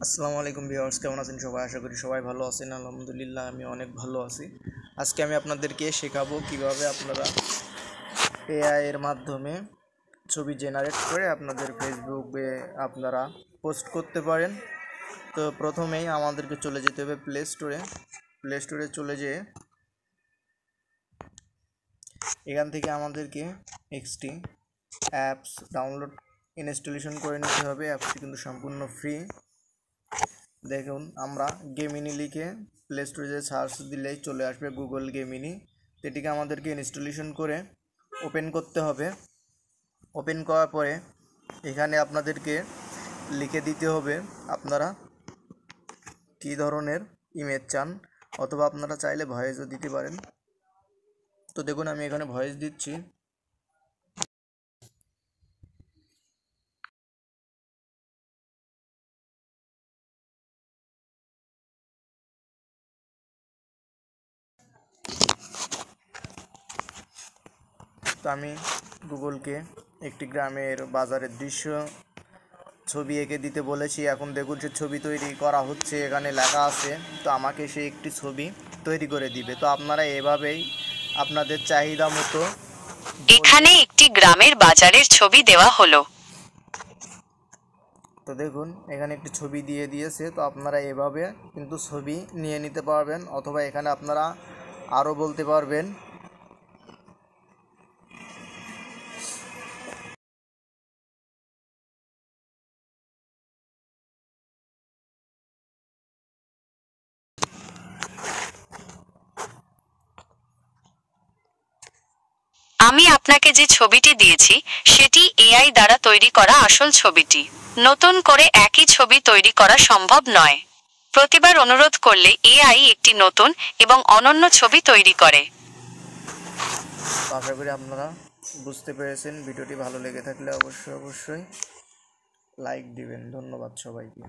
আসসালামু আলাইকুম ভিউয়ার্স, কেমন আছেন সবাই? আশা করি সবাই ভালো আছেন। আলহামদুলিল্লাহ আমি অনেক ভালো আছি। আজকে আমি আপনাদেরকে শেখাবো কিভাবে আপনারা এআই এর মাধ্যমে ছবি জেনারেট করে আপনাদের ফেসবুকে আপনারা পোস্ট করতে পারেন। তো প্রথমেই আমাদেরকে চলে যেতে হবে প্লে স্টোরে চলে যেয়ে এখান থেকে আমাদেরকে এক্সটি অ্যাপস ডাউনলোড ইনস্টলেশন করে নিতে হবে। অ্যাপসটি কিন্তু সম্পূর্ণ ফ্রি। দেখুন, আমরা গেমিনি লিখে প্লে স্টোরে সার্চ দিলেই চলে আসবে গুগল গেমিনি। এটিকে আমাদেরকে ইনস্টলেশন করে ওপেন করতে হবে। ওপেন করার পরে এখানে আপনাদেরকে লিখে দিতে হবে আপনারা কী ধরনের ইমেজ চান, অথবা আপনারা চাইলে ভয়েসও দিতে পারেন। তো দেখুন, আমি এখানে ভয়েস দিচ্ছি। তো আমি গুগলকে একটি গ্রামের বাজারের দৃশ্য ছবি এঁকে দিতে বলেছি। এখন দেখুন সে ছবি তৈরি করা হচ্ছে, এখানে লেখা আছে। তো আমাকে সে একটি ছবি তৈরি করে দিবে। তো আপনারা এভাবেই আপনাদের চাহিদা মতো এখানে একটি গ্রামের বাজারের ছবি দেওয়া হলো। তো দেখুন এখানে একটি ছবি দিয়ে দিয়েছে। তো আপনারা এভাবে কিন্তু ছবি নিয়ে নিতে পারবেন, অথবা এখানে আপনারা আরও বলতে পারবেন। আমি আপনাকে যে ছবিটি দিয়েছি সেটি এআই দ্বারা তৈরি করা আসল ছবিটি। নতুন করে একই ছবি তৈরি করা সম্ভব নয়। প্রতিবার অনুরোধ করলে এআই একটি নতুন এবং অনন্য ছবি তৈরি করে। আশা করি আপনারা বুঝতে পেরেছেন। ভিডিওটি ভালো লেগে থাকলে অবশ্যই লাইক দিবেন। ধন্যবাদ সবাইকে।